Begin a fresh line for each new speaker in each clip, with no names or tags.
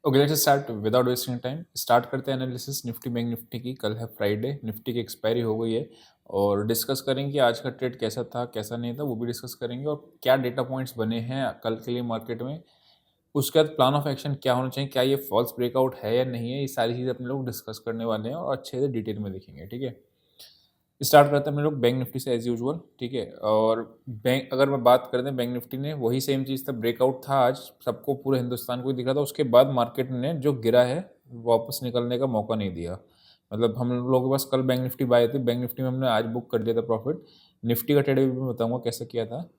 Okay, let's start without wasting time. Start करते हैं analysis Nifty bank Nifty की। कल है फ्राइडे, निफ्टी की एक्सपायरी हो गई है और डिस्कस करेंगे कि आज का ट्रेड कैसा था कैसा नहीं था, वो भी डिस्कस करेंगे और क्या डेटा पॉइंट्स बने हैं कल के लिए मार्केट में। उसके बाद प्लान ऑफ एक्शन क्या होना चाहिए, क्या ये फॉल्स ब्रेकआउट है या नहीं है, ये सारी चीज़ें अपने लोग डिस्कस करने वाले हैं और अच्छे से डिटेल में देखेंगे। ठीक है, स्टार्ट करते हैं हम लोग बैंक निफ्टी से एज यूजुअल। ठीक है, और बैंक अगर मैं बात करते हैं बैंक निफ्टी ने वही सेम चीज़ था, ब्रेकआउट था आज, सबको पूरे हिंदुस्तान को ही दिख रहा था। उसके बाद मार्केट ने जो गिरा है वापस निकलने का मौका नहीं दिया। मतलब हम लोगों के पास कल बैंक निफ्टी बाय थी, बैंक निफ्टी में हमने आज बुक कर दिया था प्रॉफिट। निफ्टी का ट्रेड भी मैं बताऊंगा कैसा किया था,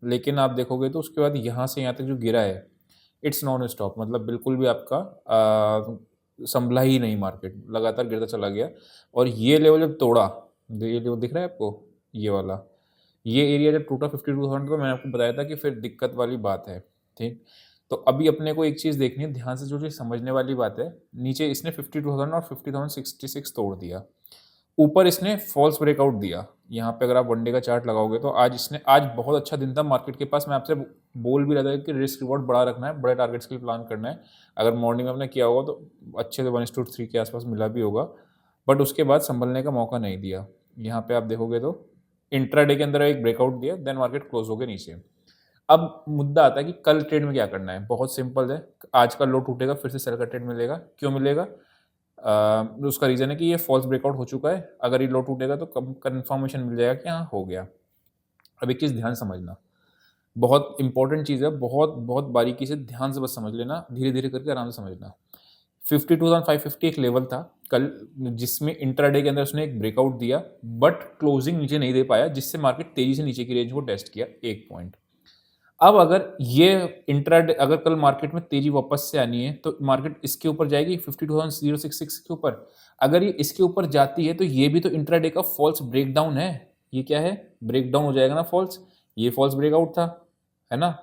लेकिन आप देखोगे तो उसके बाद यहाँ से यहाँ तक जो गिरा है इट्स नॉन स्टॉप, मतलब बिल्कुल भी आपका संभला ही नहीं, मार्केट लगातार गिरता चला गया। और ये लेवल जब तोड़ा, ये जो दिख रहा है आपको, ये वाला, ये एरिया जब टूटा 52,000 तो मैंने आपको बताया था कि फिर दिक्कत वाली बात है। ठीक, तो अभी अपने को एक चीज़ देखनी है ध्यान से, जो चीज़ समझने वाली बात है, नीचे इसने 52,000 और 50,066 तोड़ दिया, ऊपर इसने फॉल्स ब्रेकआउट दिया। यहाँ पे अगर आप वनडे का चार्ट लगाओगे तो आज बहुत अच्छा दिन था मार्केट के पास। मैं आपसे बोल भी रहा था कि रिस्क रिवॉर्ड बड़ा रखना है, बड़े टारगेट्स के लिए प्लान करना है। अगर मॉर्निंग में आपने किया होगा तो अच्छे से 1:3 के आसपास मिला भी होगा, बट उसके बाद संभलने का मौका नहीं दिया। यहाँ पे आप देखोगे तो इंट्राडे के अंदर एक ब्रेकआउट दिया, देन मार्केट क्लोज हो गया नीचे। अब मुद्दा आता है कि कल ट्रेड में क्या करना है। बहुत सिंपल है, आज का लो टूटेगा फिर से सेल का ट्रेड मिलेगा। क्यों मिलेगा? उसका रीज़न है कि ये फॉल्स ब्रेकआउट हो चुका है। अगर ये लो टूटेगा तो कन्फर्मेशन मिल जाएगा कि हाँ हो गया। अब एक चीज़ ध्यान समझना, बहुत इंपॉर्टेंट चीज़ है, बहुत बहुत बारीकी से ध्यान से बस समझ लेना, धीरे धीरे करके आराम से समझना। 52,550 एक लेवल था कल, जिसमें इंट्राडे के अंदर उसने एक ब्रेकआउट दिया, बट क्लोजिंग नीचे नहीं दे पाया, जिससे मार्केट तेजी से नीचे की रेंज को टेस्ट किया 1 पॉइंट। अब अगर ये इंट्राडे, अगर कल मार्केट में तेजी वापस से आनी है तो मार्केट इसके ऊपर जाएगी 52,066 के ऊपर। अगर ये इसके ऊपर जाती है तो ये भी तो इंट्राडे का फॉल्स ब्रेकडाउन है। ये क्या है? ब्रेकडाउन हो जाएगा ना फॉल्स। ये फॉल्स ब्रेकआउट था, है ना?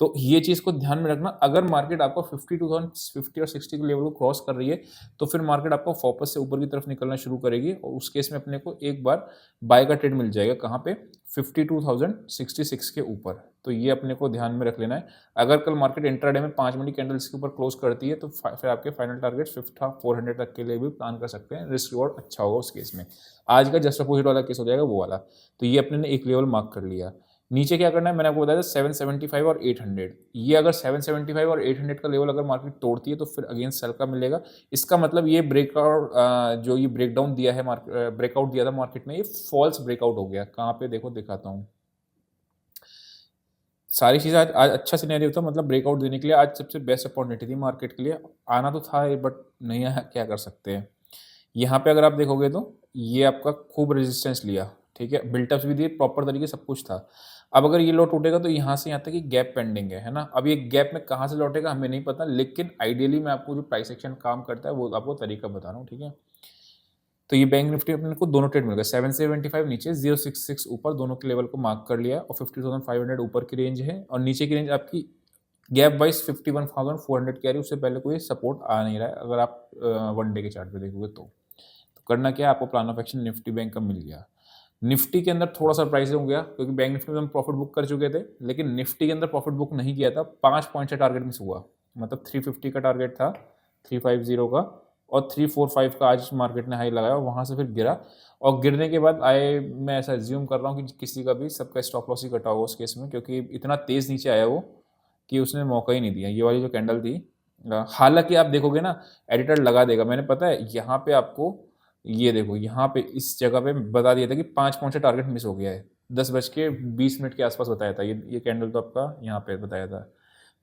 तो ये चीज़ को ध्यान में रखना। अगर मार्केट आपको 52,050 और 60 के लेवल को क्रॉस कर रही है तो फिर मार्केट आपको वापस से ऊपर की तरफ निकलना शुरू करेगी और उस केस में अपने को एक बार बाय का ट्रेड मिल जाएगा। कहाँ पे? 52,066 के ऊपर। तो ये अपने को ध्यान में रख लेना है। अगर कल मार्केट इंट्राडे में 5 मिनट कैंडल्स के ऊपर क्लोज करती है तो फिर आपके फाइनल टारगेट 400 तक के लिए भी प्लान कर सकते हैं। रिस्क रिवॉर्ड अच्छा होगा उस केस में। आज का जस्ट अपोजिट वाला केस हो जाएगा वो वाला। तो ये अपने ने एक लेवल मार्क कर लिया। नीचे क्या करना है मैंने आपको बताया था, 775 और 800। ये अगर 775 और 800 का लेवल अगर मार्केट तोड़ती है तो फिर अगेंस्ट सेल का मिलेगा। इसका मतलब ये ब्रेकआउट, जो ये ब्रेकडाउन दिया है, ब्रेकआउट दिया था मार्केट में, ये फॉल्स ब्रेकआउट हो गया। कहाँ पे देखो, दिखाता हूँ सारी चीज़ें। आज अच्छा सिनेरियो था, मतलब ब्रेकआउट देने के लिए आज सबसे बेस्ट अपॉर्चुनिटी थी मार्केट के लिए। आना तो था बट नहीं आया, क्या कर सकते हैं। यहाँ पे अगर आप देखोगे तो ये आपका खूब रेजिस्टेंस लिया, ठीक है, बिल्टअप्स भी दिए प्रॉपर तरीके, सब कुछ था। अब अगर ये लो टूटेगा तो यहाँ से यहाँ तक ये गैप पेंडिंग है ना। अब ये गैप में कहाँ से लौटेगा हमें नहीं पता, लेकिन आइडियली मैं आपको जो प्राइस एक्शन काम करता है वो आपको तरीका बता रहा हूँ। ठीक है, तो ये बैंक निफ्टी अपने को दोनों ट्रेड मिल गए, 775 नीचे, 066 ऊपर, दोनों के लेवल को मार्क कर लिया और 50,500 ऊपर की रेंज है और नीचे की रेंज आपकी गैप वाइज 51,400 की आ रही है। उससे पहले कोई सपोर्ट आ नहीं रहा है अगर आप वनडे के चार्ट पे देखोगे तो करना क्या है, आपको plan of action Nifty bank का मिल गया। निफ्टी के अंदर थोड़ा सा प्राइस हो गया क्योंकि बैंक निफ्टी में हम प्रॉफिट बुक कर चुके थे, लेकिन निफ्टी के अंदर प्रॉफिट बुक नहीं किया था। 5 पॉइंट से टारगेट मिस हुआ, मतलब 350 का टारगेट था, 350 का, और 345 का आज मार्केट ने हाई लगाया, वहाँ से फिर गिरा। और गिरने के बाद मैं ऐसा एज्यूम कर रहा हूँ कि किसी का भी सबका स्टॉप लॉस ही कटा होगा उस केस में, क्योंकि इतना तेज़ नीचे आया वो कि उसने मौका ही नहीं दिया। ये वाली जो कैंडल थी, हालांकि आप देखोगे ना, एडिटर लगा देगा, मैंने पता है यहाँ पे आपको, ये देखो यहाँ पे इस जगह पे बता दिया था कि 5 पॉइंट से टारगेट मिस हो गया है। 10:20 के आसपास बताया था, ये कैंडल तो आपका यहाँ पे बताया था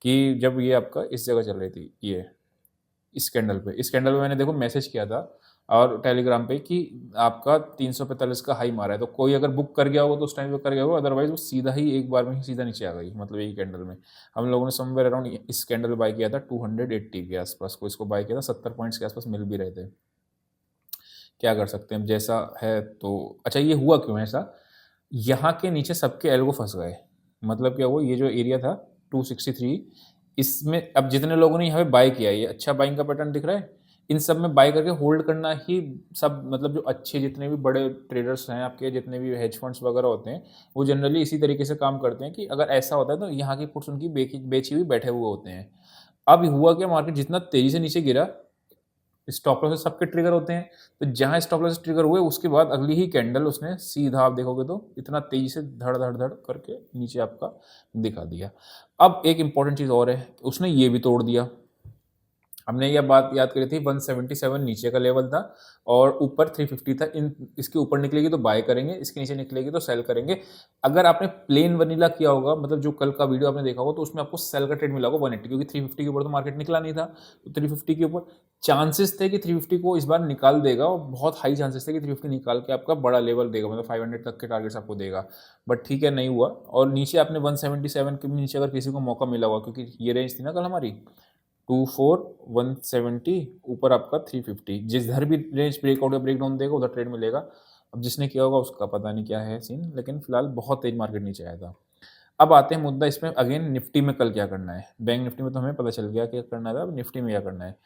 कि जब ये आपका इस जगह चल रही थी, ये इस कैंडल पे मैंने देखो मैसेज किया था और टेलीग्राम पे कि आपका 345 का हाई मारा है। तो कोई अगर बुक कर गया होगा तो उस टाइम पे कर गया होगा, अदरवाइज वो सीधा ही एक बार में ही सीधा नीचे आ गई। मतलब यही कैंडल में हम लोगों ने समवेयर अराउंड इस कैंडल बाय किया था 280 के आसपास को, इसको बाय किया था 70 पॉइंट्स के आसपास मिल भी रहे थे। क्या कर सकते हैं, अब जैसा है तो। अच्छा, ये हुआ क्यों ऐसा? यहाँ के नीचे सबके एल्गो फंस गए। मतलब क्या हुआ, ये जो एरिया था 263, इसमें अब जितने लोगों ने यहाँ पे बाय किया, ये अच्छा बाइंग का पैटर्न दिख रहा है, इन सब में बाय करके होल्ड करना ही सब, मतलब जो अच्छे जितने भी बड़े ट्रेडर्स हैं आपके, जितने भी हेज फंड्स वगैरह होते हैं, वो जनरली इसी तरीके से काम करते हैं कि अगर ऐसा होता है तो यहाँ की पुट्स उनकी बेची हुई बैठे हुए होते हैं। अब हुआ क्या, मार्केट जितना तेज़ी से नीचे गिरा, स्टॉप लॉसेस सबके ट्रिगर होते हैं, तो जहाँ स्टॉप लॉसेस ट्रिगर हुए उसके बाद अगली ही कैंडल उसने सीधा आप देखोगे तो इतना तेज़ी से धड़-धड़-धड़ करके नीचे आपका दिखा दिया। अब एक इम्पॉर्टेंट चीज़ और है, उसने ये भी तोड़ दिया। हमने ये बात याद करी थी, 177 नीचे का लेवल था और ऊपर 350 था। इसके ऊपर निकलेगी तो बाय करेंगे, इसके नीचे निकलेगी तो सेल करेंगे। अगर आपने प्लेन वनीला किया होगा, मतलब जो कल का वीडियो आपने देखा होगा, तो उसमें आपको सेल का ट्रेड मिला होगा 180, क्योंकि 350 के ऊपर तो मार्केट निकला नहीं था। तो 350 के ऊपर चांसेस थे कि 350 को इस बार निकाल देगा, और बहुत हाई चांसेस थे कि 350 निकाल के आपका बड़ा लेवल देगा, मतलब 500 तक के टारगेट्स आपको देगा। बट ठीक है, नहीं हुआ। और नीचे आपने 177 के नीचे अगर किसी को मौका मिला हुआ, क्योंकि ये रेंज थी ना कल हमारी 24,170, ऊपर आपका 350, जिधर भी रेंज ब्रेकआउट या ब्रेकडाउन देगा उधर ट्रेड मिलेगा। अब जिसने किया होगा उसका पता नहीं क्या है सीन, लेकिन फिलहाल बहुत तेज मार्केट नीचे आया था। अब आते हैं मुद्दा इसमें, अगेन निफ्टी में कल क्या करना है। बैंक निफ्टी में तो हमें पता चल गया क्या करना था, अब निफ्टी में क्या करना है।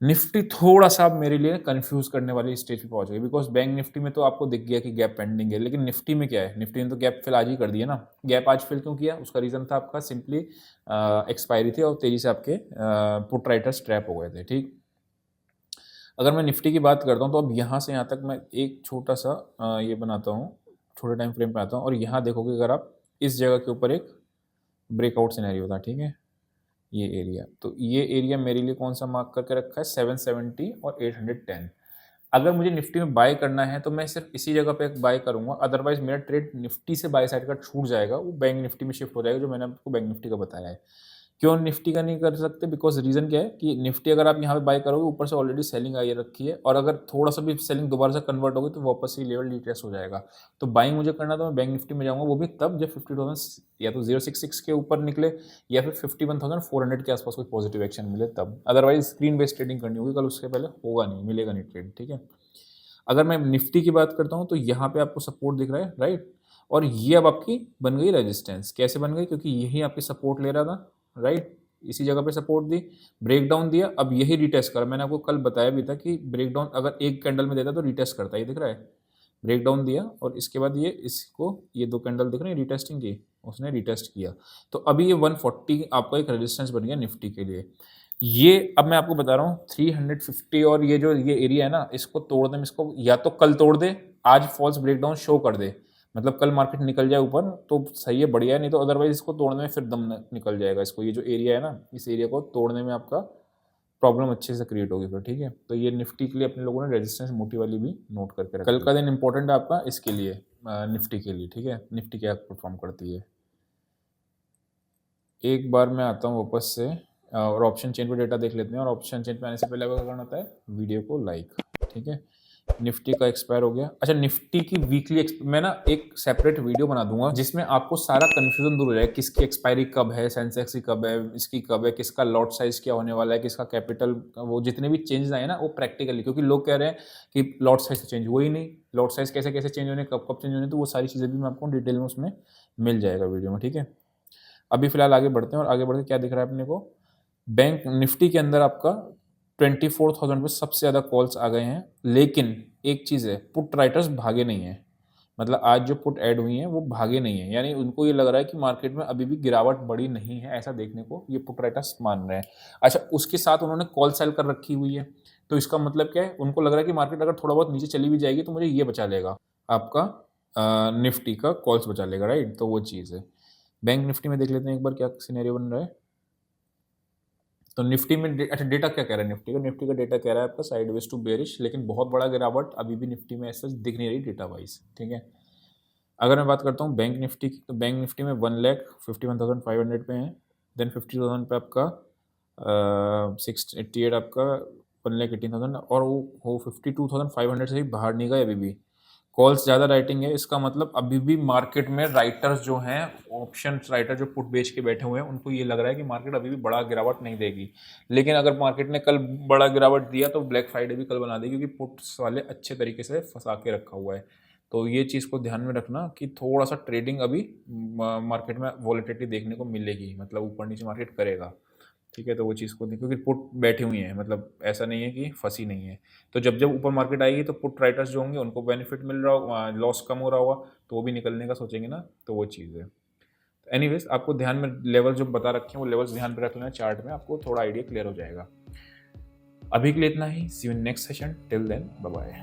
निफ्टी थोड़ा-सा अब मेरे लिए कन्फ्यूज़ करने वाली स्टेज पे पहुँच गई, बिकॉज़ बैंक निफ्टी में तो आपको दिख गया कि गैप पेंडिंग है, लेकिन निफ्टी में क्या है, निफ्टी ने तो गैप फिल आज ही कर दिया ना। गैप आज फिल क्यों किया? उसका रीज़न था आपका सिंपली एक्सपायरी थी और तेज़ी से आपके पुट राइटर्स ट्रैप हो गए थे, ठीक? अगर मैं निफ्टी की बात करता हूँ, तो अब यहाँ से यहाँ तक मैं एक छोटा-सा ये बनाता हूँ, छोटे टाइम फ्रेम पे आता हूँ, और यहाँ देखोगे अगर आप, इस जगह के ऊपर एक ब्रेकआउट सिनेरियो था, ठीक है? ये एरिया, तो ये एरिया मेरे लिए कौन सा मार्क करके रखा है, 770 और 810। अगर मुझे निफ्टी में बाय करना है तो मैं सिर्फ इसी जगह पे बाय करूंगा, अदरवाइज मेरा ट्रेड निफ्टी से बाय साइड का छूट जाएगा, वो बैंक निफ्टी में शिफ्ट हो जाएगा, जो मैंने आपको बैंक निफ्टी का बताया है। क्यों निफ्टी का नहीं कर सकते? बिकॉज़ रीज़न क्या है कि निफ्टी अगर आप यहाँ पे बाय करोगे, ऊपर से ऑलरेडी सेलिंग आई रखी है, और अगर थोड़ा-सा भी सेलिंग दोबारा से कन्वर्ट होगी तो वापस से लेवल रिट्रेस हो जाएगा। तो बाइंग मुझे करना, तो मैं बैंक निफ्टी में जाऊँगा, वो भी तब जब 50,000 या तो 066 के ऊपर निकले, या फिर 51,400 के आसपास कोई पॉजिटिव एक्शन मिले तब। अदरवाइज़ स्क्रीन बेस्ड ट्रेडिंग करनी होगी, कल उसके पहले होगा नहीं, मिलेगा नहीं ट्रेड, ठीक है? अगर मैं निफ्टी की बात करता हूँ, तो यहाँ पे आपको सपोर्ट दिख रहा है, राइट? और ये अब आपकी बन गई रेजिस्टेंस। कैसे बन गई? क्योंकि यही आपकी सपोर्ट ले रहा था, राइट? इसी जगह पे सपोर्ट दी, ब्रेकडाउन दिया, अब यही रिटेस्ट करा। मैंने आपको कल बताया भी था कि ब्रेकडाउन अगर एक कैंडल में देता तो रिटेस्ट करता है, ये दिख रहा है? ब्रेकडाउन दिया और इसके बाद ये इसको, ये 2 कैंडल दिख रहे हैं रिटेस्टिंग की, उसने रिटेस्ट किया। तो अभी ये 140 आपका एक रेजिस्टेंस बन गया निफ्टी के लिए। ये अब मैं आपको बता रहा हूँ 350, और ये जो ये एरिया है ना, इसको तोड़ने में, इसको या तो कल तोड़ दे, आज फॉल्स ब्रेकडाउन शो कर दे, मतलब कल मार्केट निकल जाए ऊपर तो सही है, बढ़िया है, नहीं तो अदरवाइज इसको तोड़ने में फिर दम निकल जाएगा इसको। ये जो एरिया है ना, इस एरिया को तोड़ने में आपका प्रॉब्लम अच्छे से क्रिएट होगी फिर, ठीक है? तो ये निफ्टी के लिए अपने लोगों ने रेजिस्टेंस मोटी वाली भी नोट करके रखा। कल का दिन इंपॉर्टेंट है आपका इसके लिए, निफ्टी के लिए, ठीक है? निफ्टी क्या परफॉर्म करती है। एक बार मैं आता हूँ वापस से, और ऑप्शन चेन पे डेटा देख लेते हैं। और ऑप्शन चेन पे आने से पहले आपको क्या करना होता है, वीडियो को लाइक, ठीक है? निफ्टी का एक्सपायर हो गया। अच्छा, निफ्टी की वीकली मैं ना एक सेपरेट वीडियो बना दूंगा, जिसमें आपको सारा कंफ्यूजन दूर हो जाएगा, किसकी एक्सपायरी कब है, सेंसेक्स की कब है, इसकी कब है, किसका लॉट साइज क्या होने वाला है, किसका कैपिटल, वो जितने भी चेंजेस आए ना वो प्रैक्टिकली, क्योंकि लोग कह रहे हैं कि लॉट साइज तो चेंज हुआ ही नहीं, लॉट साइज कैसे कैसे चेंज होने, कब कब चेंज होने, तो वो सारी चीज़ें भी मैं आपको डिटेल में उसमें मिल जाएगा वीडियो में, ठीक है? अभी फिलहाल आगे बढ़ते हैं, और आगे बढ़ के क्या दिख रहा है अपने को, बैंक निफ्टी के अंदर आपका 24,000 पे सबसे ज़्यादा कॉल्स आ गए हैं, लेकिन एक चीज़ है, पुट राइटर्स भागे नहीं हैं। मतलब आज जो पुट ऐड हुई हैं वो भागे नहीं हैं, यानी उनको ये लग रहा है कि मार्केट में अभी भी गिरावट बड़ी नहीं है, ऐसा देखने को ये पुट राइटर्स मान रहे हैं। अच्छा, उसके साथ उन्होंने कॉल सेल कर रखी हुई है, तो इसका मतलब क्या है, उनको लग रहा है कि मार्केट अगर थोड़ा बहुत नीचे चली भी जाएगी तो मुझे ये बचा लेगा, आपका निफ्टी का कॉल्स बचा लेगा, राइट? तो वो चीज़ है। बैंक निफ्टी में देख लेते हैं एक बार क्या सिनेरियो बन रहा है। तो निफ्टी में अच्छा, डेटा क्या कह रहा है निफ्टी का? निफ्टी का डेटा कह रहा है आपका साइडवेज टू बेरिश, लेकिन बहुत बड़ा गिरावट अभी भी निफ्टी में ऐसा दिख नहीं रही डेटा वाइज, ठीक है? अगर मैं बात करता हूँ बैंक निफ्टी की, तो बैंक निफ्टी में 1,51,500 पे है, देन 50,000 पे आपका 688 आपका 1,18,000, और वो 52,500 से ही बाहर नहीं गए अभी भी। कॉल्स ज़्यादा राइटिंग है, इसका मतलब अभी भी मार्केट में राइटर्स जो हैं, ऑप्शन राइटर जो पुट बेच के बैठे हुए हैं, उनको ये लग रहा है कि मार्केट अभी भी बड़ा गिरावट नहीं देगी। लेकिन अगर मार्केट ने कल बड़ा गिरावट दिया तो ब्लैक फ्राइडे भी कल बना देगी, क्योंकि पुट्स वाले अच्छे तरीके से फंसा के रखा हुआ है। तो ये चीज़ को ध्यान में रखना कि थोड़ा सा ट्रेडिंग अभी मार्केट में वॉलेटिलिटी देखने को मिलेगी, मतलब ऊपर नीचे मार्केट करेगा, ठीक है? तो वो चीज़ को देखो, क्योंकि पुट बैठी हुई हैं, मतलब ऐसा नहीं है कि फंसी नहीं है। तो जब जब ऊपर मार्केट आएगी तो पुट राइटर्स जो होंगे उनको बेनिफिट मिल रहा होगा, लॉस कम हो रहा होगा, तो वो भी निकलने का सोचेंगे ना, तो वो चीज़ है। एनीवेज आपको ध्यान में लेवल जो बता रखे हैं वो लेवल्स ध्यान में रख लेना चार्ट में, आपको थोड़ा आइडिया क्लियर हो जाएगा। अभी के लिए इतना ही, see you in next session, till then bye bye.